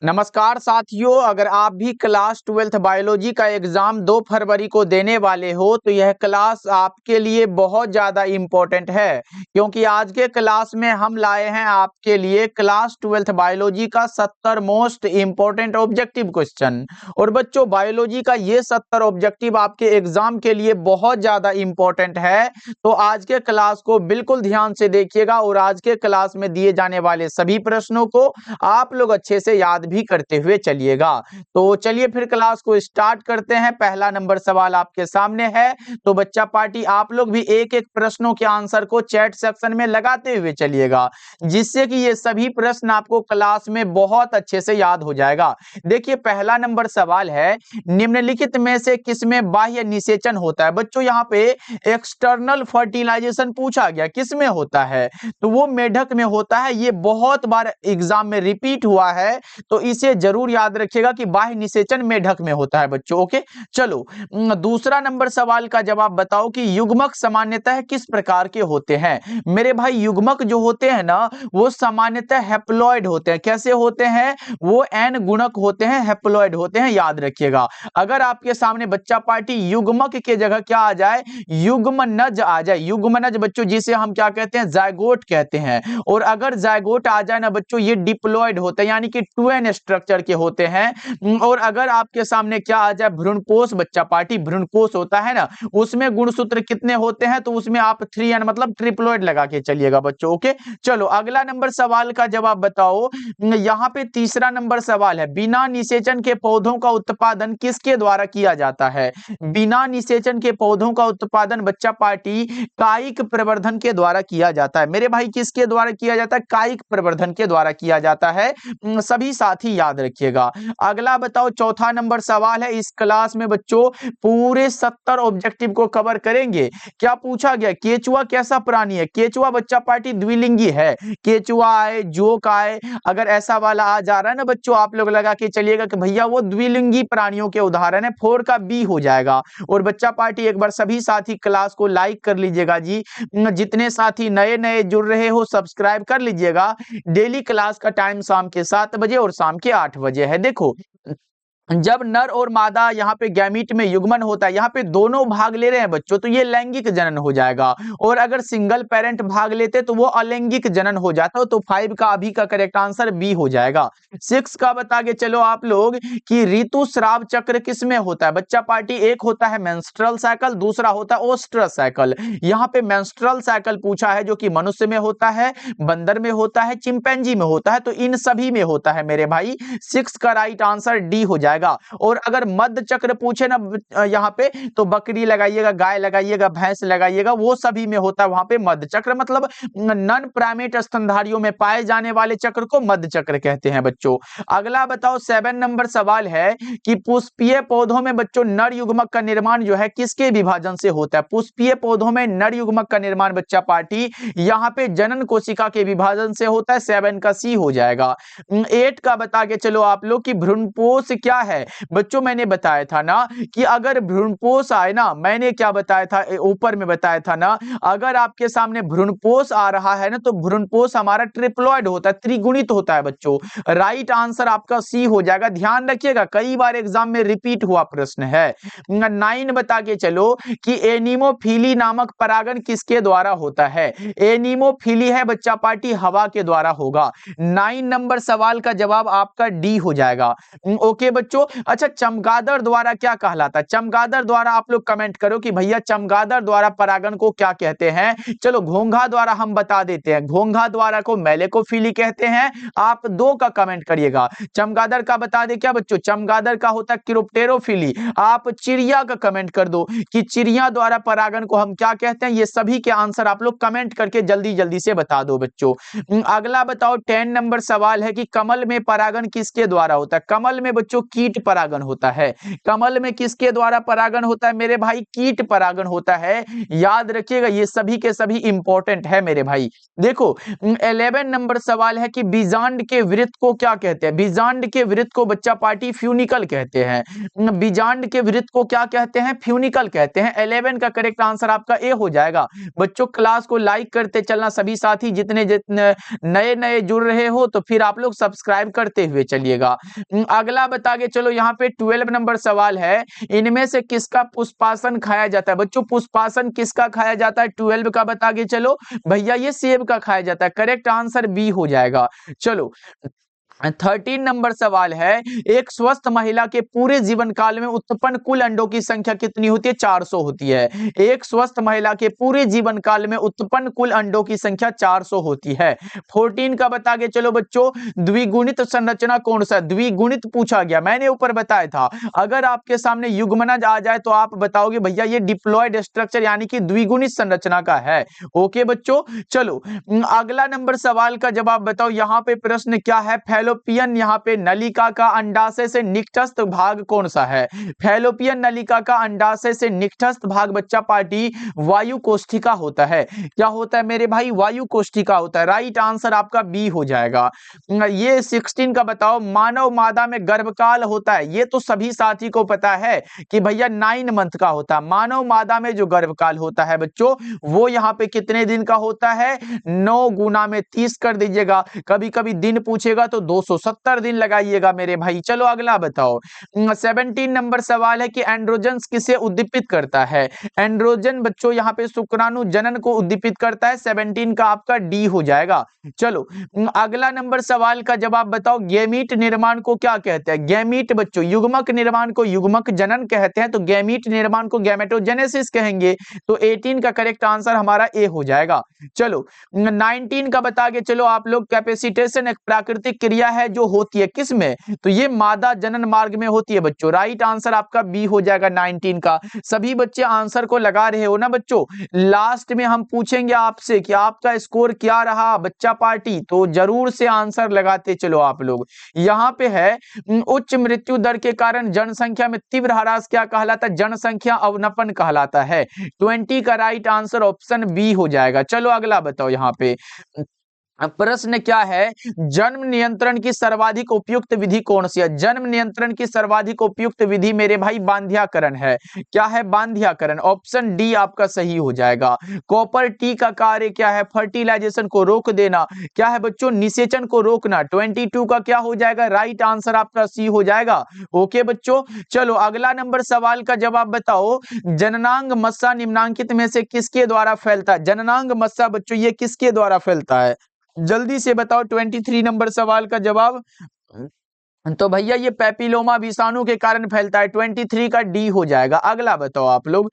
नमस्कार साथियों, अगर आप भी क्लास 12th बायोलॉजी का एग्जाम 2 फरवरी को देने वाले हो तो यह क्लास आपके लिए बहुत ज़्यादा इम्पोर्टेंट है, क्योंकि आज के क्लास में हम लाए हैं आपके लिए क्लास 12th बायोलॉजी का 70 मोस्ट इम्पोर्टेंट ऑब्जेक्टिव क्वेश्चन। और बच्चों, बायोलॉजी का ये 70 ऑब्जेक्टिव आपके एग्जाम के लिए बहुत ज़्यादा इम्पोर्टेंट है, तो आज के क्लास को बिल्कुल ध्यान से देखिएगा और आज के क्लास में दिए जाने वाले सभी प्रश्नों को आप लोग अच्छे से याद भी करते हुए चलिएगा। तो चलिए फिर क्लास को स्टार्ट करते हैं। पहला नंबर सवाल आपके सामने है, तो बच्चा पार्टी आप लोग भी एक एक प्रश्नों के आंसर को चैट सेक्शन में लगाते हुए चलिएगा, जिससे कि ये सभी प्रश्न आपको क्लास में बहुत अच्छे से याद हो जाएगा। देखिए, पहला नंबर सवाल है, निम्नलिखित में से किसमें बाह्य निषेचन होता है। बच्चों, यहाँ पे एक्सटर्नल फर्टिलाइजेशन पूछा गया, किसमें होता है, तो वो मेढक में होता है। ये बहुत बार एग्जाम में रिपीट हुआ है, तो इसे जरूर याद रखिएगा कि बाह्य निषेचन मेढक में होता है बच्चों। ओके, चलो दूसरा नंबर सवाल का जवाब बताओ कि युग्मक सामान्यतः किस प्रकार के होते हैं। मेरे भाई, युग्मक जो होते हैं ना, वो सामान्यतः हैप्लॉइड होते हैं। कैसे होते हैं? वो एन गुणक होते हैं, हैप्लॉइड होते हैं, याद रखिएगा। अगर आपके सामने बच्चा पार्टी युग्मक के जगह क्या आ जाए, युग्मनज आ जाए, युग्मनज बच्चों जिसे हम क्या कहते हैं, जायगोट कहते हैं। और अगर जायगोट आ जाए ना बच्चों, ये डिप्लॉइड होते हैं, यानी कि ट्वेन स्ट्रक्चर के होते हैं। और अगर आपके सामने क्या आ जाए, भ्रूणपोष बच्चा पार्टी, भ्रूणपोष होता है ना, उसमें गुणसूत्र कितने होते हैं, तो उसमें आप 3n मतलब ट्रिप्लॉइड लगा के चलिएगा बच्चों। ओके, चलो अगला नंबर सवाल का जवाब बताओ। यहाँ पे तीसरा नंबर सवाल है, बिना निषेचन के पौधों का उत्पादन किसके द्वारा किया जाता है। बिना निषेचन के पौधों का उत्पादन बच्चा पार्टी कायिक प्रवर्धन के द्वारा किया जाता है। मेरे भाई, किसके द्वारा किया जाता है? कायिक प्रवर्धन के द्वारा किया जाता है। सभी साथी याद रखिएगा। अगला बताओ, चौथा नंबर सवाल है, इस क्लास में बच्चों पूरे 70 ऑब्जेक्टिव को कवर करेंगे। क्या पूछा गया, केचुआ कैसा प्राणी है। केचुआ बच्चा पार्टी द्विलिंगी है, केचुआ आए, जोक आए, अगर ऐसा वाला आ जा रहा है ना बच्चों, आप लोग लगा के चलिएगा कि भैया वो द्विलिंगी प्राणियों के उदाहरण है, 4 का बी हो जाएगा। और बच्चा पार्टी एक बार सभी साथी क्लास को लाइक कर लीजिएगा जी। जितने साथी नए नए जुड़ रहे हो सब्सक्राइब कर लीजिएगा। डेली क्लास का टाइम शाम के 7 बजे और शाम के 8 बजे है। देखो, जब नर और मादा यहाँ पे गैमीट में युग्मन होता है, यहाँ पे दोनों भाग ले रहे हैं बच्चों, तो ये लैंगिक जनन हो जाएगा। और अगर सिंगल पेरेंट भाग लेते तो वो अलैंगिक जनन हो जाता। तो 5 का अभी का करेक्ट आंसर बी हो जाएगा। 6 का बता के चलो आप लोग कि ऋतुस्राव चक्र किसमें होता है। बच्चा पार्टी एक होता है मेंस्ट्रुअल साइकिल, दूसरा होता है ओस्ट्रस साइकिल। यहाँ पे मेंस्ट्रुअल साइकिल पूछा है, जो कि मनुष्य में होता है, बंदर में होता है, चिंपैंजी में होता है, तो इन सभी में होता है मेरे भाई। 6 का राइट आंसर डी हो जाएगा। और अगर मध्य चक्र पूछे ना यहाँ पे, तो बकरी लगाइएगा, गाय लगाइएगा, भैंस लगाइएगा, वो सभी में होता है वहां पे मध्य चक्र। मतलब नन प्राइमेट स्तनधारियों में पाए जाने वाले चक्र को मध्य चक्र कहते हैं बच्चों। अगला बताओ, 7 नंबर सवाल है कि पुष्पीय पौधों में बच्चों नर युग्मक का निर्माण जो है किसके विभाजन से होता है। पुष्पीय पौधों में नर युग्मक का निर्माण बच्चा पार्टी यहाँ पे जनन कोशिका के विभाजन से होता है। 7 का सी हो जाएगा। 8 का बता के चलो आप लोग कि भ्रूणपोष क्या है। बच्चों, मैंने बताया था ना कि अगर भ्रूणपोष आए ना, मैंने क्या बताया था, ऊपर में बताया था ना, अगर आपके सामने भ्रूणपोष आ रहा है ना, तो भ्रूणपोष हमारा ट्रिप्लॉइड होता है, त्रिगुणित होता है बच्चों। राइट आंसर आपका सी हो जाएगा। ध्यान रखिएगा, कई बार एग्जाम में रिपीट हुआ प्रश्न है। 9 बता के चलो कि एनिमोफिली नामक परागण किसके द्वारा होता है। एनिमोफिली है बच्चा पार्टी, हवा के द्वारा होगा। 9 नंबर सवाल का जवाब आपका डी हो जाएगा। ओके बच्चों, अच्छा, चमगादड़ द्वारा क्या कहलाता है। चमगादड़ द्वारा आप लोग कमेंट करो कि भैया चमगादड़ द्वारा परागण को क्या कहते हैं। चलो, घोंघा द्वारा हम बता देते हैं, घोंघा द्वारा को मेलेकोफिली कहते हैं। आप 2 का कमेंट करिएगा। चमगादड़ का बता दे क्या बच्चों, चमगादड़ का होता है क्रिप्टेरोफिली। आप चिड़िया का कमेंट कर दो कि चिड़िया द्वारा परागण को हम क्या कहते हैं। ये सभी के आंसर आप लोग कमेंट करके जल्दी जल्दी से बता दो बच्चों। अगला बताओ, 10 नंबर सवाल है कि कमल में परागण किसके द्वारा होता है। कमल में बच्चों कीट परागण होता है। कमल में किसके द्वारा परागण होता है मेरे भाई? कीट परागण होता है। याद रखिएगा, ये सभी के सभी इंपॉर्टेंट है मेरे भाई। देखो 11 नंबर सवाल है कि बीजांड के वृत्त को क्या कहते हैं? बीजांड के वृत्त को बच्चा पार्टी फ्यूनिकल कहते हैं। बीजांड के वृत्त को क्या कहते हैं? फ्यूनिकल कहते हैं। 11 का करेक्ट आंसर आपका ए हो जाएगा। बच्चों क्लास को लाइक करते चलना, सभी साथी जितने जितने नए नए जुड़ रहे हो तो फिर आप लोग सब्सक्राइब करते हुए चलिएगा। अगला बता के चलो, यहाँ पे 12 नंबर सवाल है, इनमें से किसका पुष्पासन खाया जाता है? बच्चों पुष्पासन किसका खाया जाता है? 12 का बता के चलो भैया, ये सेब का खाया जाता है। करेक्ट आंसर बी हो जाएगा। चलो 13 नंबर सवाल है, एक स्वस्थ महिला के पूरे जीवन काल में उत्पन्न कुल अंडों की संख्या कितनी होती है? 400 होती है। एक स्वस्थ महिला के पूरे जीवन काल में उत्पन्न कुल अंडों की संख्या 400 होती है। 14 का बता के चलो बच्चों, द्विगुणित संरचना कौन सा? द्विगुणित पूछा गया, मैंने ऊपर बताया था। अगर आपके सामने युग्मनज आ जाए तो आप बताओगे भैया ये डिप्लॉयड स्ट्रक्चर यानी कि द्विगुणित संरचना का है। ओके बच्चों, चलो अगला नंबर सवाल का जवाब बताओ। यहाँ पे प्रश्न क्या है? फैलोपियन यहाँ पे नलिका का अंडाशय से निकटस्थ भाग कौन सा है? फैलोपियन नलिका का अंडाशय से निकटस्थ भाग बच्चा पार्टी वायु कोष्ठिका होता है। क्या होता है मेरे भाई? वायु कोष्ठिका होता है। राइट आंसर आपका बी हो जाएगा। ये 16 का बताओ, मानव मादा में गर्भकाल होता है। ये तो सभी साथी को पता है कि भैया 9 मंथ का होता है। मानव मादा में जो गर्भकाल होता है बच्चों, वो यहाँ पे कितने दिन का होता है? 9 गुना में 30 कर दीजिएगा। कभी कभी दिन पूछेगा तो 270 दिन लगाइएगा मेरे भाई। चलो अगला बताओ। 17 नंबर सवाल है कि एंड्रोजन किसे उद्दीपित करता है? एंड्रोजन बच्चों यहाँ पे शुक्राणु जनन को उद्दीपित करता है। 17 का आपका डी हो जाएगा। चलो अगला नंबर सवाल का जवाब बताओ, गैमीट निर्माण को क्या कहते हैं? गैमीट बच्चों, युग्मक निर्माण को युग्मक जनन कहते हैं, तो गैमीट निर्माण को गैमेटोजेनेसिस कहेंगे। तो 18 का करेक्ट आंसर हमारा ए हो जाएगा। चलो 19 का बता के चलो आप लोग, कैपेसिटेशन एक प्राकृतिक क्रिया है जो होती है किस में? तो ये मादा जनन मार्ग में होती है बच्चों। राइट आंसर आपका बी हो जाएगा 19 का। सभी बच्चे आंसर को लगा रहे हो ना बच्चों? लास्ट में हम पूछेंगे आपसे कि आपका स्कोर क्या रहा बच्चा पार्टी, तो जरूर से आंसर लगाते चलो आप लोग। यहाँ पे है उच्च मृत्यु दर के कारण जनसंख्या में तीव्र ह्रास क्या कहलाता है? जनसंख्या अवनपन कहलाता है। 20 का राइट आंसर ऑप्शन बी हो जाएगा। चलो अगला बताओ। यहाँ पे प्रश्न क्या है, जन्म नियंत्रण की सर्वाधिक उपयुक्त विधि कौन सी है? जन्म नियंत्रण की सर्वाधिक उपयुक्त विधि मेरे भाई बांध्याकरण है। क्या है? बांध्याकरण। ऑप्शन डी आपका सही हो जाएगा। कॉपर टी का कार्य क्या है? फर्टिलाइजेशन को रोक देना। क्या है बच्चों? निषेचन को रोकना। 22 का क्या हो जाएगा? राइट आंसर आपका सी हो जाएगा। ओके बच्चों, चलो अगला नंबर सवाल का जवाब बताओ, जननांग मस्सा निम्नांकित में से किसके द्वारा फैलता है? जननांग मस्सा बच्चों ये किसके द्वारा फैलता है? जल्दी से बताओ 23 नंबर सवाल का जवाब। तो भैया ये पैपिलोमा विषाणु के कारण फैलता है। 23 का डी हो जाएगा। अगला बताओ आप लोग।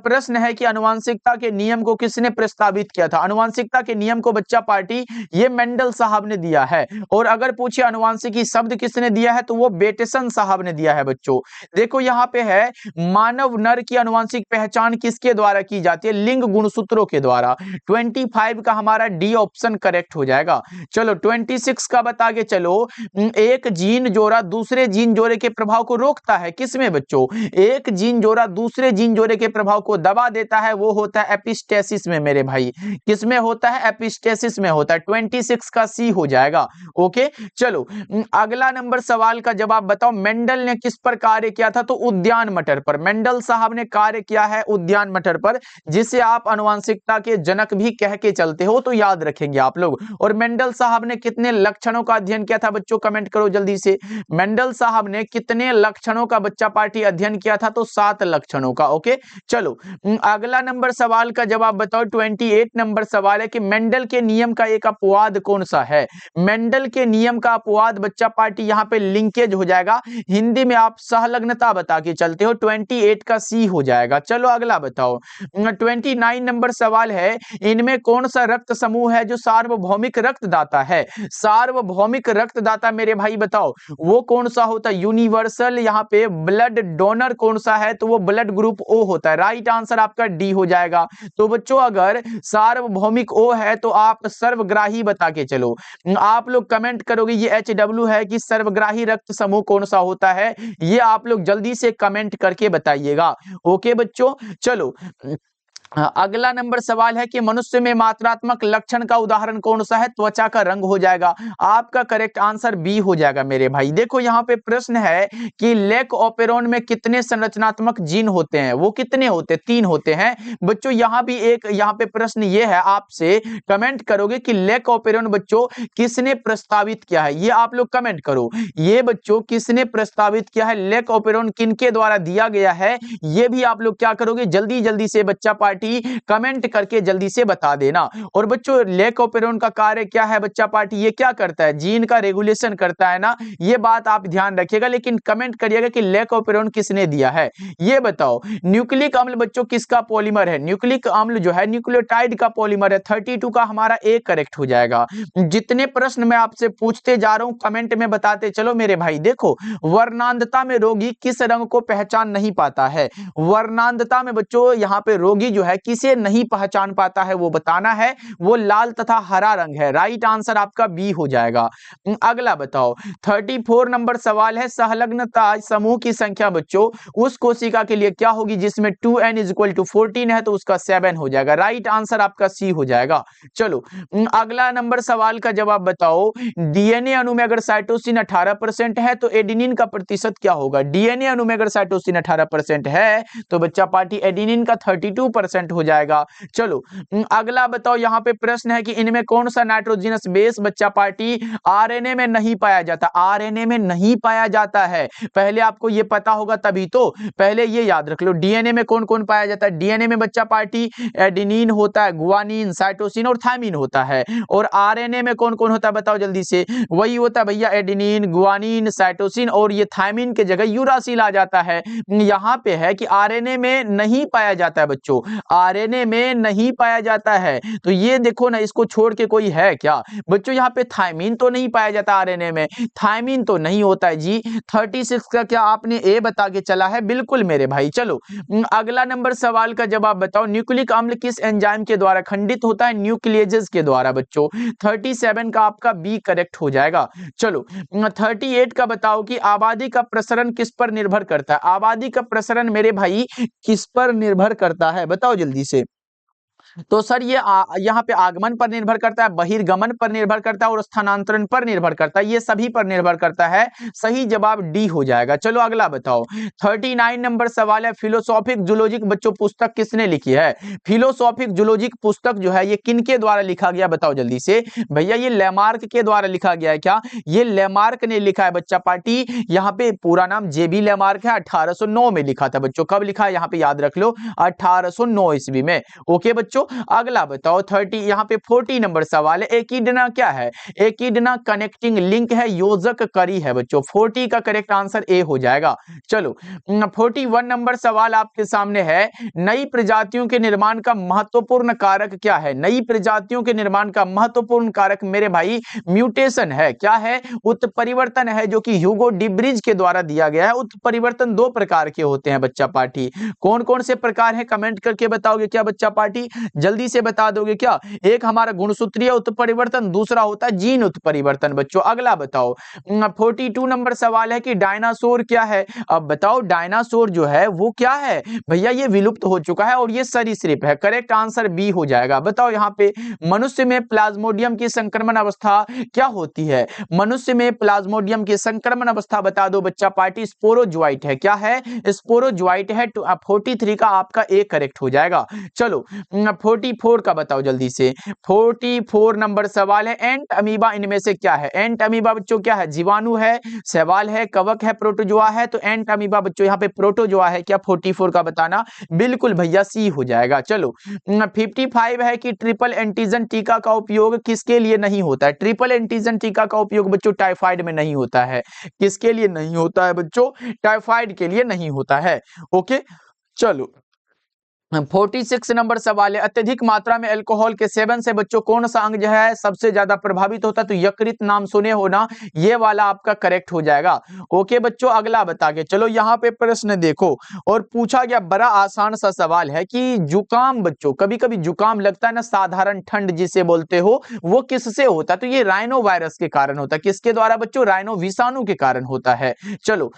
प्रश्न है कि अनुवांशिकता के नियम को किसने प्रस्तावित किया था? अनुवांशिकता के नियम को बच्चा पार्टी ये मेंडल साहब ने दिया है। और अगर पूछे अनुवांशिकी शब्द किसने दिया है, तो वो बेटेसन साहब ने दिया है बच्चों। देखो यहाँ पे है, मानव नर की अनुवांशिक पहचान किसके द्वारा की जाती है? लिंग गुणसूत्रों के द्वारा। 25 का हमारा डी ऑप्शन करेक्ट हो जाएगा। चलो 26 का बता के चलो, एक जीन जोड़ा दूसरे जीन जोड़े के प्रभाव को रोकता है। किसमें बच्चों? एक जीन जोड़ा दूसरे जीन जोड़े के प्रभाव को दबा देता है, वो होता है एपिस्टेसिस में मेरे भाई। किसमें होता है? एपिस्टेसिस में होता है। 26 का सी हो जाएगा। ओके, चलो अगला नंबर सवाल का जवाब बताओ, मेंडल ने किस पर कार्य किया था? तो उद्यान मटर पर। मेंडल साहब ने कार्य किया है उद्यान मटर पर, जिसे आप अनुवांशिकता के जनक भी कह के चलते हो, तो याद रखेंगे आप लोग। और मेंडल साहब ने कितने लक्षणों का अध्ययन किया था बच्चों? कमेंट करो जल्दी से। मेंडल साहब ने कितने लक्षणों का बच्चा पार्टी अध्ययन किया था? तो 7 लक्षणों का। ओके, चलो अगला नंबर सवाल का जवाब बताओ। 28 नंबर सवाल है कि मेंडल के नियम का एक अपवाद कौन सा है? मेंडल के नियम का अपवाद बच्चा पार्टी यहाँ पे लिंकेज हो जाएगा। हिंदी में आप सहलग्नता बता के चलते हो। 28 का सी हो जाएगा। चलो अगला बताओ। 29 नंबर सवाल है, इनमें कौन सा रक्त समूह है जो सार्वभौमिक रक्तदाता है? सार्वभौमिक रक्तदाता मेरे भाई बताओ। वो कौन सा होता है? यूनिवर्सल यहाँ पे ब्लड डोनर कौन सा है? तो वो ब्लड ग्रुप ओ होता है। राइट आंसर आपका डी हो जाएगा। तो बच्चों अगर सार्वभौमिक ओ है तो आप सर्वग्राही बता के चलो। आप लोग कमेंट करोगे ये HW है कि सर्वग्राही रक्त समूह कौन सा होता है, ये आप लोग जल्दी से कमेंट करके बताइएगा। ओके बच्चों, चलो अगला नंबर सवाल है कि मनुष्य में मात्रात्मक लक्षण का उदाहरण कौन सा है? त्वचा का रंग हो जाएगा। आपका करेक्ट आंसर बी हो जाएगा मेरे भाई। देखो यहाँ पे प्रश्न है कि लेक ओपेरॉन में कितने संरचनात्मक जीन होते हैं? वो कितने होते हैं? 3 होते हैं बच्चों। यहाँ भी एक यहाँ पे प्रश्न ये है, आपसे कमेंट करोगे कि लेक ओपेरॉन बच्चों किसने प्रस्तावित किया है? ये आप लोग कमेंट करो, ये बच्चों किसने प्रस्तावित किया है? लेक ओपेरॉन किनके द्वारा दिया गया है? ये भी आप लोग क्या करोगे, जल्दी जल्दी से बच्चा पार्टी कमेंट करके जल्दी से बता देना। और बच्चों लेक ओपेरॉन का कार्य क्या है बच्चा पार्टी? ये क्या करता है? जीन का रेगुलेशन करता है ना, ये बात आप ध्यान रखिएगा। लेकिन कमेंट करिएगा कि लेक ओपेरॉन किसने दिया है। ये बताओ न्यूक्लिक अम्ल बच्चों किसका पॉलीमर है? न्यूक्लिक अम्ल जो है न्यूक्लियोटाइड का पॉलीमर है। 32 का हमारा ए करेक्ट हो जाएगा। जितने प्रश्न मैं आपसे पूछते जा रहा हूं कमेंट में बताते चलो मेरे भाई। देखो वर्णांधता में रोगी किस रंग को पहचान नहीं पाता है? वर्णांधता में बच्चों यहाँ पे रोगी जो है किसे नहीं पहचान पाता है वो बताना है। वो लाल तथा हरा रंग है। राइट आंसर आपका बी हो जाएगा। अगला बताओ 34 नंबर सवाल है, संलग्नता समूह की संख्या बच्चों उस कोशिका के लिए क्या होगी जिसमें 2n = 14 है? तो उसका 7 हो जाएगा। राइट आंसर आपका सी हो जाएगा। चलो अगला नंबर सवाल का जवाब बताओ, डीएनए अणु में अगर साइटोसिन 18% है तो एडेनिन का प्रतिशत क्या होगा? डीएनए अणु में अगर साइटोसिन 18% है तो बच्चा पार्टी एडेनिन का 32% हो जाएगा। चलो अगला बताओ, यहाँ पे प्रश्न है कि इनमें कौन सा नाइट्रोजनस बेस बच्चा पार्टी आरएनए में नहीं पाया जाता? आरएनए में नहीं पाया जाता है। पहले आपको ये पता होगा तभी तो, पहले ये याद रख लो। डीएनए में कौन कौन पाया जाता है? डीएनए में बच्चा पार्टी एडेनिन होता है, गुआनिन, साइटोसिन और थायमिन होता है। और आरएनए में कौन कौन होता है बताओ जल्दी से? वही होता है भैया एडेनिन, गुआनिन, साइटोसिन और ये थायमिन के जगह यूरासिल आ जाता है। यहाँ पे है कि आरएनए में नहीं पाया जाता है बच्चों, आरएनए में नहीं पाया जाता है। तो ये देखो ना, इसको छोड़ के कोई है क्या बच्चों? यहाँ पे थायमिन तो नहीं पाया जाता आरएनए में, थायमिन तो नहीं होता है जी। 36 का क्या आपने ए बता के चला है? बिल्कुल मेरे भाई। चलो अगला नंबर सवाल का जवाब बताओ, न्यूक्लिक अम्ल किस एंजाइम के द्वारा खंडित होता है? न्यूक्लियेजेस के द्वारा बच्चों। 37 का आपका बी करेक्ट हो जाएगा। चलो 38 का बताओ कि आबादी का प्रसरण किस पर निर्भर करता है? आबादी का प्रसरण मेरे भाई किस पर निर्भर करता है बताओ जल्दी से? तो सर ये यहाँ पे आगमन पर निर्भर करता है, बहिर्गमन पर निर्भर करता है और स्थानांतरण पर निर्भर करता है। ये सभी पर निर्भर करता है। सही जवाब डी हो जाएगा। चलो अगला बताओ 39 नंबर सवाल है, फिलोसॉफिक जूलॉजिक बच्चों पुस्तक किसने लिखी है? फिलोसॉफिक जूलॉजिक पुस्तक जो है ये किनके द्वारा लिखा गया बताओ जल्दी से? भैया ये लेमार्क के द्वारा लिखा गया है। क्या ये लेमार्क ने लिखा है बच्चा पार्टी? यहाँ पे पूरा नाम जेबी लेमार्क है। 1809 में लिखा था बच्चों। कब लिखा है यहाँ पे याद रख लो, 1809 ईस्वी में। ओके बच्चों अगला बताओ 40 नंबर सवाल है, एकिडना क्या है? एकिडना कनेक्टिंग लिंक है, योजक कड़ी है बच्चों। 40 का करेक्ट आंसर ए हो जाएगा। चलो 41 नंबर सवाल आपके सामने है, नई प्रजातियों के निर्माण का महत्वपूर्ण कारक क्या है? नई प्रजातियों के निर्माण का महत्वपूर्ण कारक मेरे भाई म्यूटेशन है। क्या है? उत्परिवर्तन है, जो कि ह्यूगो डिब्रिज के द्वारा दिया गया है। उत्परिवर्तन 2 प्रकार के होते हैं बच्चा पार्टी। कौन कौन से प्रकार है कमेंट करके बताओगे क्या बच्चा पार्टी? जल्दी से बता दोगे क्या? एक हमारा गुणसूत्रीय उत्परिवर्तन, दूसरा होता है जीन उत्परिवर्तन बच्चों। अगला बताओ 42 नंबर सवाल है कि डायनासोर क्या है? अब बताओ डायनासोर जो है वो क्या है? भैया ये विलुप्त हो चुका है और ये सरीसृप है। करेक्ट आंसर बी हो जाएगा। बताओ यहाँ पे मनुष्य में प्लाज्मोडियम की संक्रमण अवस्था क्या होती है? मनुष्य में प्लाज्मोडियम की संक्रमण अवस्था बता दो बच्चा पार्टी। स्पोरोजोइट है। क्या है? स्पोरोजोइट है। 43 का आपका ए करेक्ट हो जाएगा। चलो 44 का बताओ जल्दी से। 44 नंबर सवाल है, एंट अमीबा इनमें से क्या है? एंट अमीबा बच्चों क्या है? जीवाणु है, शैवाल है, कवक है, प्रोटोजोआ है। तो एंट अमीबा बच्चों यहाँ पे प्रोटोजोआ है। क्या 44 का बताना? बिल्कुल भैया सी हो जाएगा। चलो 55 है कि ट्रिपल एंटीजन टीका का उपयोग किसके लिए नहीं होता है? ट्रिपल एंटीजन टीका का उपयोग बच्चों टाइफाइड में नहीं होता है। किसके लिए नहीं होता है बच्चों? टाइफाइड के लिए नहीं होता है। ओके चलो 46 नंबर सवाल है, अत्यधिक मात्रा में अल्कोहल के सेवन से बच्चों कौन सा अंग जो है सबसे ज्यादा प्रभावित होता है? तो यकृत नाम सुने हो ना, ये वाला आपका करेक्ट हो जाएगा। ओके बच्चों, अगला बता के चलो। यहाँ पे प्रश्न देखो और पूछा गया, बड़ा आसान सा सवाल है कि जुकाम बच्चों, कभी कभी जुकाम लगता है ना, साधारण ठंड जिसे बोलते हो, वो किससे होता है? तो ये राइनो वायरस के कारण होता है। किसके द्वारा बच्चों? राइनो विषाणु के कारण होता है। चलो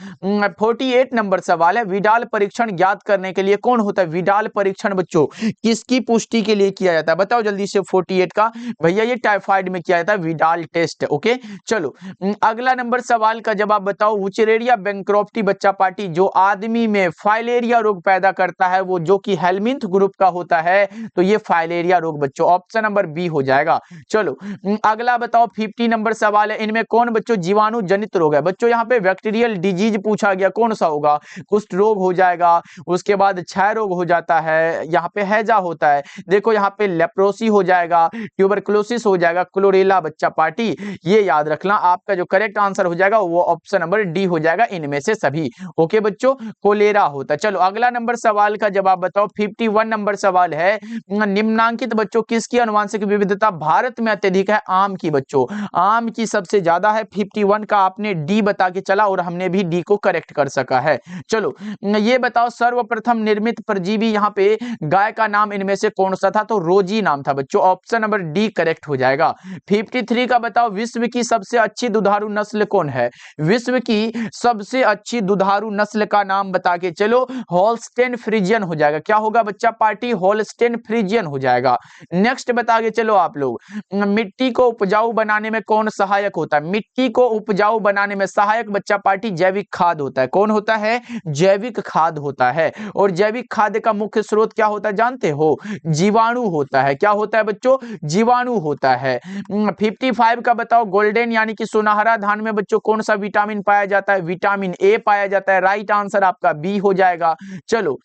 48 नंबर सवाल है, विडाल परीक्षण ज्ञात करने के लिए कौन होता है? विडाल परीक्षण बच्चों किसकी पुष्टि के लिए किया जाता है? बताओ जल्दी से 48 का। भैया ये टाइफाइड में किया जाता है, विडाल टेस्ट। ओके चलो अगला नंबर सवाल का जवाब बताओ। वुचेरेरिया बैंक्रॉफ्टी बच्चा पार्टी जो आदमी में फाइलेरिया रोग पैदा करता है, वो जो कि हेलमिंथ ग्रुप का होता है, तो ये फाइलेरिया रोग बच्चों ऑप्शन नंबर बी हो जाएगा। चलो अगला बताओ 50 नंबर सवाल है, इनमें कौन बच्चों जीवाणु जनित रोग है? बच्चों यहाँ पे बैक्टीरियल डिजीज पूछा गया, कौन सा होगा? कुष्ठ रोग हो जाएगा, उसके बाद क्षय रोग हो जाता है, यहाँ पे हैजा होता है, देखो यहाँ पे लेप्रोसी हो जाएगा, ट्यूबरकुलोसिस हो जाएगा, क्लोरेला बच्चा पार्टी। ये याद रखना, आपका जो करेक्ट आंसर हो जाएगा वो ऑप्शन नंबर डी हो जाएगा, इनमें से सभी। ओके बच्चों, कोलेरा होता है। चलो अगला नंबर सवाल का जवाब बताओ। 51 नंबर सवाल है, निम्नांकित बच्चों किसकी आनुवंशिक विविधता भारत में अत्यधिक है? आम की बच्चों, आम की सबसे ज्यादा है। 51 का आपने डी बता के चला और हमने भी डी को करेक्ट कर सका है। चलो ये बताओ, सर्वप्रथम निर्मित परजीवी यहाँ पे गाय का नाम इनमें से कौन सा था? तो रोजी नाम था बच्चों, ऑप्शन नंबर डी करेक्ट हो जाएगा। 53 का बताओ, विश्व की सबसे अच्छी दुधारू नस्ल कौन है? विश्व की सबसे अच्छी दुधारू नस्ल का नाम बता के चलो। होल्स्टेन फ्रीजियन हो जाएगा। क्या होगा बच्चा पार्टी? होल्स्टेन फ्रीजियन हो जाएगा। नेक्स्ट बता के चलो आप लोग, मिट्टी को उपजाऊ बनाने में कौन सहायक होता है? मिट्टी को उपजाऊ बनाने में सहायक बच्चा पार्टी जैविक खाद होता है। कौन होता है? जैविक खाद होता है। और जैविक खाद का मुख्य स्रोत क्या होता है जानते हो? जीवाणु होता है। क्या होता है बच्चों? जीवाणु होता है। 55 का बताओ, गोल्डन यानी कि सुनहरा धान में बच्चों कौन सा विटामिन पाया जाता है? विटामिन ए पाया जाता है। राइट आंसर आपका बी हो जाएगा। चलो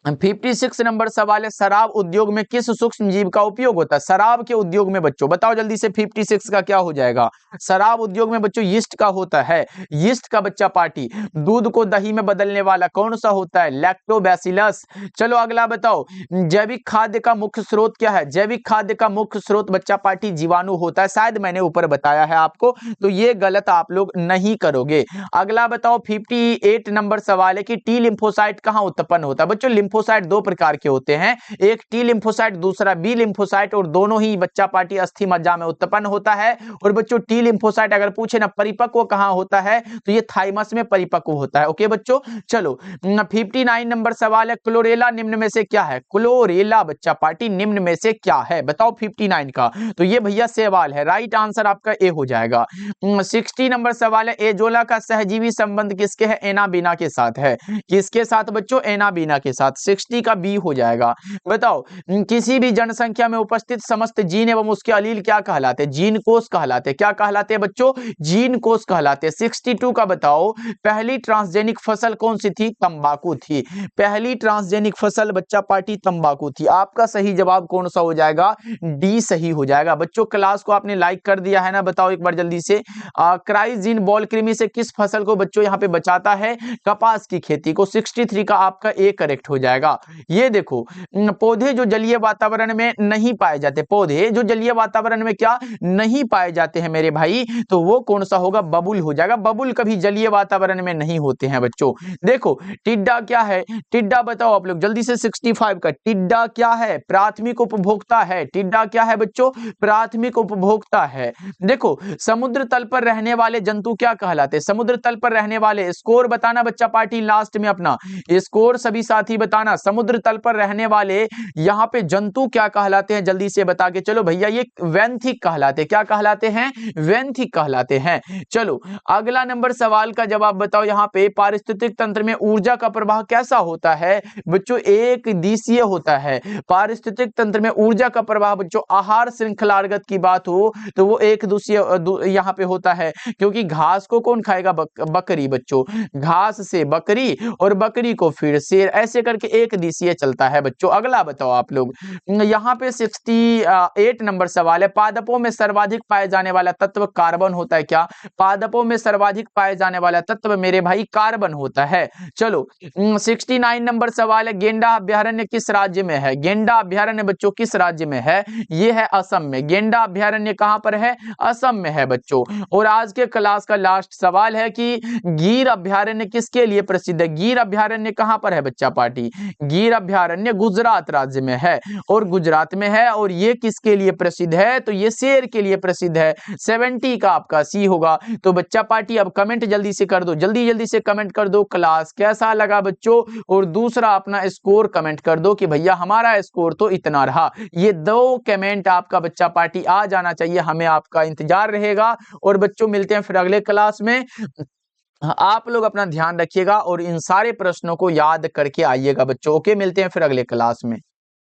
56 नंबर सवाल है, शराब उद्योग में किस सूक्ष्म जीव का उपयोग होता है? शराब के उद्योग में बच्चों बताओ जल्दी से, 56 का क्या हो जाएगा? शराब उद्योग में बच्चों यीस्ट का होता है। यीस्ट का बच्चा पार्टी। दूध को दही में बदलने वाला कौन सा होता है? लैक्टोबैसिलस। चलो अगला बताओ, जैविक खाद्य का मुख्य स्रोत क्या है? जैविक खाद्य का मुख्य स्रोत बच्चा पार्टी जीवाणु होता है। शायद मैंने ऊपर बताया है आपको, तो ये गलत आप लोग नहीं करोगे। अगला बताओ 58 नंबर सवाल है कि टी लिम्फोसाइट कहां उत्पन्न होता है? बच्चों लिम्फोसाइट दो प्रकार के होते हैं, एक टी लिम्फोसाइट, दूसरा बी लिम्फोसाइट, और दोनों ही बच्चा पार्टी अस्थि मज्जा में उत्पन्न होता है। और बच्चों टी लिम्फोसाइट अगर पूछे ना परिपक्व कहां होता है, तो ये थाइमस में परिपक्व होता है। ओके बच्चों चलो 59 नंबर सवाल है, क्लोरेला निम्न में से क्या है? क्लोरेला बच्चा पार्टी निम्न में से क्या है? बताओ 59 का। तो ये भैया सवाल है, राइट आंसर आपका ए हो जाएगा। 60 नंबर सवाल है, एजोला का सहजीवी संबंध किसके है? एनाबीना के साथ है। किसके साथ बच्चों? एनाबीना के साथ। 60 का बी हो जाएगा। बताओ किसी भी जनसंख्या में उपस्थित समस्त जीन एवं उसके अलील क्या कहलाते हैं? जीन कोष कहलाते हैं। क्या कहलाते हैं बच्चों? जीन कोष कहलाते हैं। 62 का बताओ, पहली ट्रांसजेनिक फसल कौन सी थी? तंबाकू थी। पहली ट्रांसजेनिक फसल बच्चा पार्टी तंबाकू थी। आपका सही जवाब कौन सा हो जाएगा? डी सही हो जाएगा। बच्चों क्लास को आपने लाइक कर दिया है ना? बताओ एक बार जल्दी से। क्राइजीन बॉल कृमि से किस फसल को बच्चों यहाँ पे बचाता है? कपास की खेती को। 63 का आपका ए करेक्ट हो जाएगा। ये देखो, पौधे जो जलीय वातावरण में नहीं पाए जाते, पौधे जो जलीय वातावरण में क्या नहीं पाए जाते हैं मेरे भाई, तो वो कौन सा होगा? बबुल हो जाएगा। बबुल कभी जलीय वातावरण में नहीं होते हैं बच्चों। देखो टिड्डा क्या है? टिड्डा बताओ आप लोग जल्दी से। 65 का टिड्डा क्या है? प्राथमिक उपभोक्ता है। टिड्डा क्या है बच्चों? प्राथमिक उपभोक्ता है। देखो समुद्र तल पर रहने वाले जंतु क्या कहलाते? समुद्र तल पर रहने वाले, स्कोर बताना बच्चा पार्टी लास्ट में अपना स्कोर सभी साथी बताना। समुद्र तल पर रहने वाले यहाँ पे जंतु क्या कहलाते हैं? जल्दी से बता के चलो भैया। ये वेंथिक कहलाते। क्या कहलाते हैं? वेंथिक कहलाते हैं। चलो अगला नंबर सवाल का जवाब बताओ। यहाँ पे पारिस्थितिक तंत्र में ऊर्जा का प्रवाह कैसा होता है बच्चों? एक दिशीय होता है। पारिस्थितिक तंत्र में ऊर्जा का प्रवाह बच्चों, आहार श्रृंखलागत की बात हो तो वो एक दिशीय यहाँ पे होता है, क्योंकि घास को कौन खाएगा? बकरी बच्चों। घास से बकरी और बकरी को फिर शेर, ऐसे करके एक दिशीय चलता है बच्चों। अगला बताओ आप लोग, यहाँ पे 68 नंबर सवाल है, पादपों में सर्वाधिक पाए जाने वाला तत्व कार्बन होता है क्या? पादपों में सर्वाधिक पाए जाने वाला तत्व मेरे भाई कार्बन होता है। चलो 69 नंबर सवाल है, गेंडा अभ्यारण्य किस राज्य में है? गेंडा अभ्यारण्य बच्चों किस राज्य में है? ये है असम में। गेंडा अभ्यारण्य कहां पर है? असम में है बच्चों। और आज के क्लास का लास्ट सवाल है कि गिर अभ्यारण्य किसके लिए प्रसिद्ध है? गिर अभ्यारण्य कहां पर है बच्चा पार्टी? गिर अभ्यारण्य गुजरात राज्य में है, और गुजरात में है। और ये किसके लिए प्रसिद्ध है? तो ये शेर के लिए प्रसिद्ध है। 70 का आपका सी होगा। तो बच्चा पार्टी अब कमेंट जल्दी से कर दो, जल्दी जल्दी से कमेंट कर दो, क्लास कैसा लगा बच्चों। और दूसरा अपना स्कोर कमेंट कर दो कि भैया हमारा स्कोर तो इतना रहा। ये 2 कमेंट आपका बच्चा पार्टी आ जाना चाहिए, हमें आपका इंतजार रहेगा। और बच्चों मिलते हैं फिर अगले क्लास में। आप लोग अपना ध्यान रखिएगा और इन सारे प्रश्नों को याद करके आइएगा बच्चों। ओके, मिलते हैं फिर अगले क्लास में।